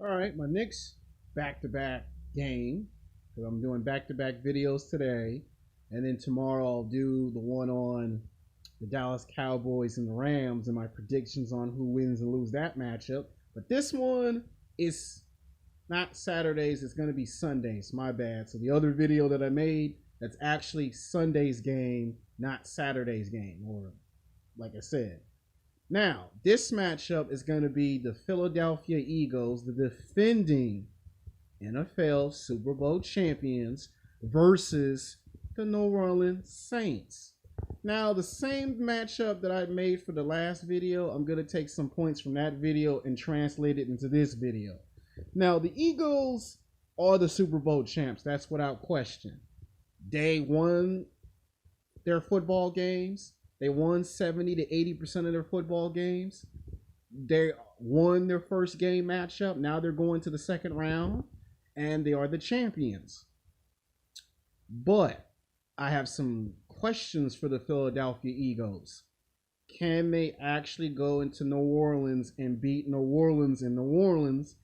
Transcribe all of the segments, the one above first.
All right, my next back-to-back game, because I'm doing back-to-back videos today, and then tomorrow I'll do the one on the Dallas Cowboys and the Rams and my predictions on who wins and lose that matchup. But this one is not Saturdays, it's going to be Sundays. My bad. So the other video that I made, that's actually Sunday's game, not Saturday's game, or like I said. Now, this matchup is going to be the Philadelphia Eagles, the defending NFL Super Bowl champions, versus the New Orleans Saints. Now, the same matchup that I made for the last video, I'm going to take some points from that video and translate it into this video. Now, the Eagles are the Super Bowl champs. That's without question. They won their football games. They won 70 to 80% of their football games. They won their first game matchup. Now they're going to the second round, and they are the champions. But I have some questions for the Philadelphia Eagles. Can they actually go into New Orleans and beat New Orleans in New Orleans?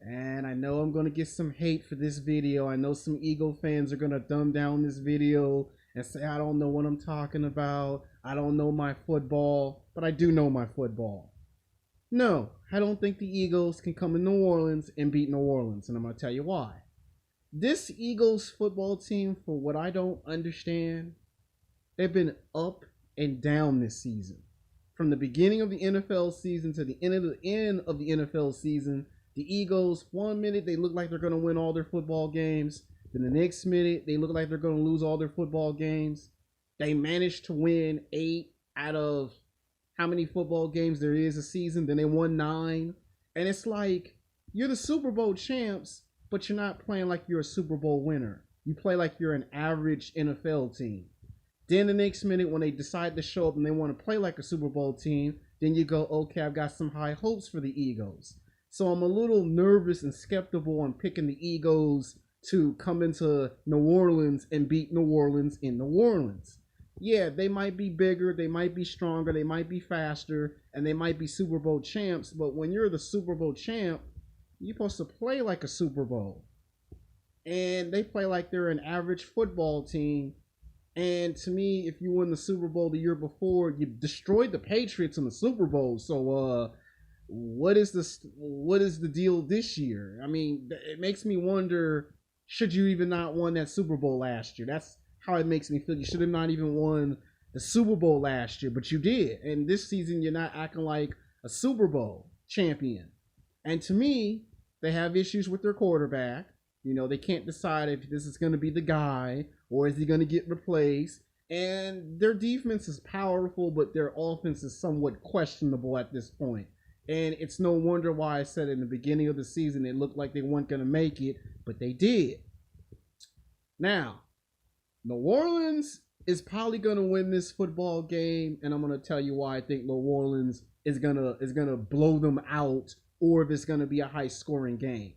And I know I'm going to get some hate for this video. I know some Eagle fans are going to dumb down this video and say, I don't know what I'm talking about. I don't know my football, but I do know my football. No, I don't think the Eagles can come to New Orleans and beat New Orleans, and I'm going to tell you why. This Eagles football team, for what I don't understand, they've been up and down this season. From the beginning of the NFL season to the end of the NFL season, the Eagles, 1 minute they look like they're going to win all their football games. Then the next minute they look like they're going to lose all their football games. They managed to win 8 out of how many football games there is a season. Then they won 9. And it's like, you're the Super Bowl champs, but you're not playing like you're a Super Bowl winner. You play like you're an average NFL team. Then the next minute when they decide to show up and they want to play like a Super Bowl team, then you go, okay, I've got some high hopes for the Eagles. So I'm a little nervous and skeptical on picking the Eagles to come into New Orleans and beat New Orleans in New Orleans. Yeah, they might be bigger, they might be stronger, they might be faster, and they might be Super Bowl champs, but when you're the Super Bowl champ, you're supposed to play like a Super Bowl. And they play like they're an average football team. And to me, if you win the Super Bowl the year before, you destroyed the Patriots in the Super Bowl. So what is the deal this year? I mean, it makes me wonder, should you even not won that Super Bowl last year? That's how it makes me feel. You should have not even won the Super Bowl last year, but you did. And this season, you're not acting like a Super Bowl champion. And to me, they have issues with their quarterback. You know, they can't decide if this is going to be the guy or is he going to get replaced. And their defense is powerful, but their offense is somewhat questionable at this point. And it's no wonder why I said in the beginning of the season it looked like they weren't going to make it, but they did. Now, New Orleans is probably going to win this football game, and I'm going to tell you why I think New Orleans is going to blow them out, or if it's going to be a high-scoring game.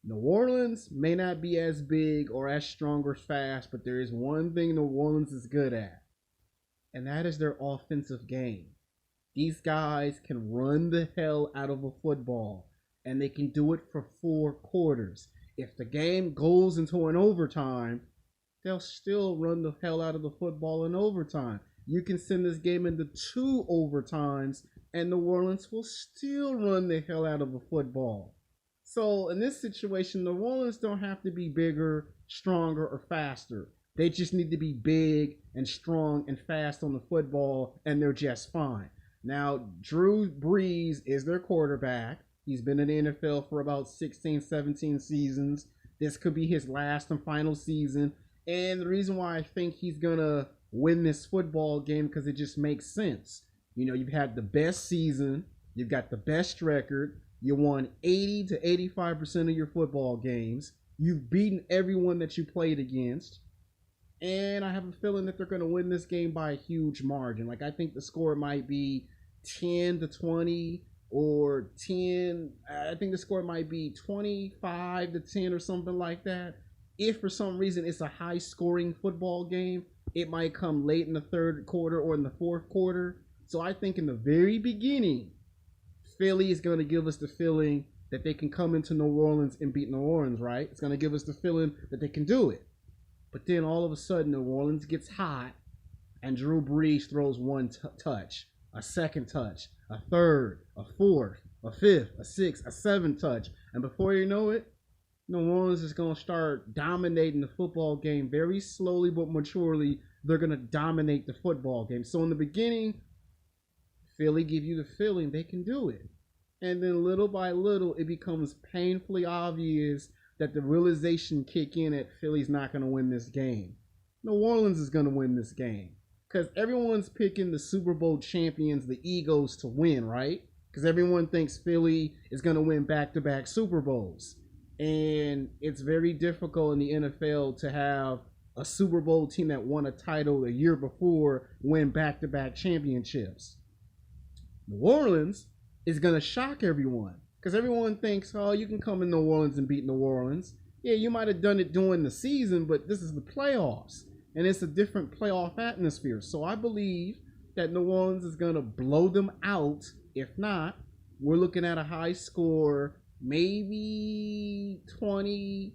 New Orleans may not be as big or as strong or fast, but there is one thing New Orleans is good at, and that is their offensive game. These guys can run the hell out of a football, and they can do it for 4 quarters. If the game goes into an overtime, they'll still run the hell out of the football in overtime. You can send this game into 2 overtimes, and New Orleans will still run the hell out of the football. So in this situation, New Orleans don't have to be bigger, stronger, or faster. They just need to be big and strong and fast on the football, and they're just fine. Now, Drew Brees is their quarterback. He's been in the NFL for about 16, 17 seasons. This could be his last and final season. And the reason why I think he's going to win this football game, because it just makes sense. You know, you've had the best season. You've got the best record. You won 80 to 85% of your football games. You've beaten everyone that you played against. And I have a feeling that they're going to win this game by a huge margin. Like, I think the score might be 10 to 20 or 10. I think the score might be 25 to 10 or something like that. If for some reason it's a high scoring football game, it might come late in the third quarter or in the fourth quarter. So I think in the very beginning, Philly is going to give us the feeling that they can come into New Orleans and beat New Orleans, right? It's going to give us the feeling that they can do it. But then all of a sudden, New Orleans gets hot, and Drew Brees throws one touch, a second touch, a third, a fourth, a fifth, a sixth, a seventh touch. And before you know it, New Orleans is going to start dominating the football game very slowly but maturely. They're going to dominate the football game. So in the beginning, Philly give you the feeling they can do it. And then little by little, it becomes painfully obvious that the realization kick in that Philly's not going to win this game. New Orleans is going to win this game. Because everyone's picking the Super Bowl champions, the Eagles, to win, right? Because everyone thinks Philly is going to win back-to-back Super Bowls. And it's very difficult in the NFL to have a Super Bowl team that won a title a year before win back-to-back championships. New Orleans is going to shock everyone. Because everyone thinks, oh, you can come in New Orleans and beat New Orleans. Yeah, you might have done it during the season, but this is the playoffs. And it's a different playoff atmosphere. So I believe that New Orleans is going to blow them out. If not, we're looking at a high score, maybe 20-22.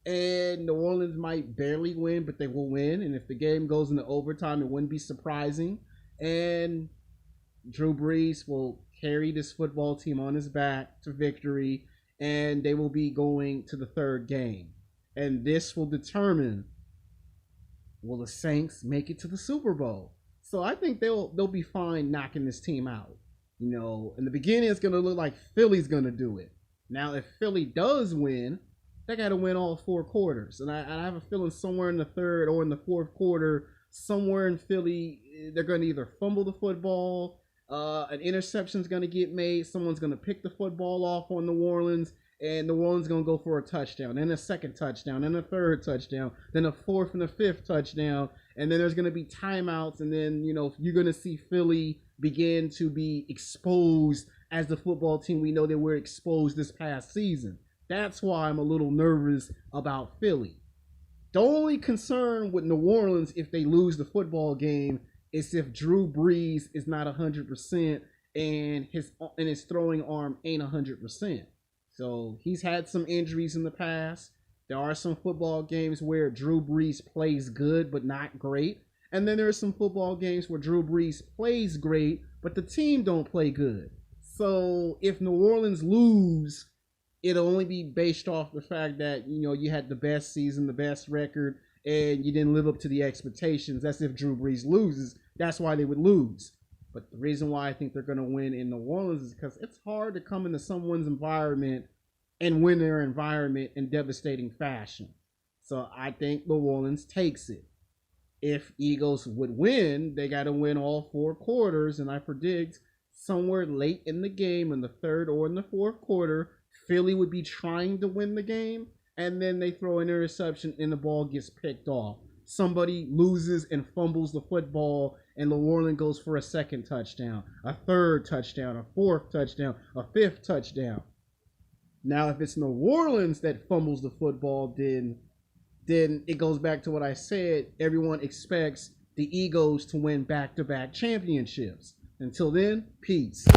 And New Orleans might barely win, but they will win. And if the game goes into overtime, it wouldn't be surprising. And Drew Brees will carry this football team on his back to victory. And they will be going to the third game. And this will determine, will the Saints make it to the Super Bowl? So I think they'll be fine knocking this team out. You know, in the beginning, it's going to look like Philly's going to do it. Now, if Philly does win, they got to win all four quarters. And I have a feeling somewhere in the third or in the fourth quarter, somewhere in Philly, they're going to either fumble the football, an interception's going to get made, someone's going to pick the football off on New Orleans, and New Orleans going to go for a touchdown, then a second touchdown, then a third touchdown, then a fourth and a fifth touchdown, and then there's going to be timeouts, and then, you know, you're going to see Philly begin to be exposed as the football team we know they were exposed this past season. That's why I'm a little nervous about Philly. The only concern with New Orleans if they lose the football game is if Drew Brees is not 100% and his throwing arm ain't 100%. So he's had some injuries in the past. There are some football games where Drew Brees plays good but not great. And then there are some football games where Drew Brees plays great but the team don't play good. So if New Orleans lose, it'll only be based off the fact that, you know, you had the best season, the best record, and you didn't live up to the expectations. That's if Drew Brees loses. That's why they would lose. But the reason why I think they're going to win in New Orleans is because it's hard to come into someone's environment and win their environment in devastating fashion. So I think New Orleans takes it. If Eagles would win, they got to win all four quarters, and I predict somewhere late in the game, in the third or in the fourth quarter, Philly would be trying to win the game, and then they throw an interception and the ball gets picked off. Somebody loses and fumbles the football, and New Orleans goes for a second touchdown, a third touchdown, a fourth touchdown, a fifth touchdown. Now, if it's New Orleans that fumbles the football, then it goes back to what I said. Everyone expects the Eagles to win back-to-back championships. Until then, peace.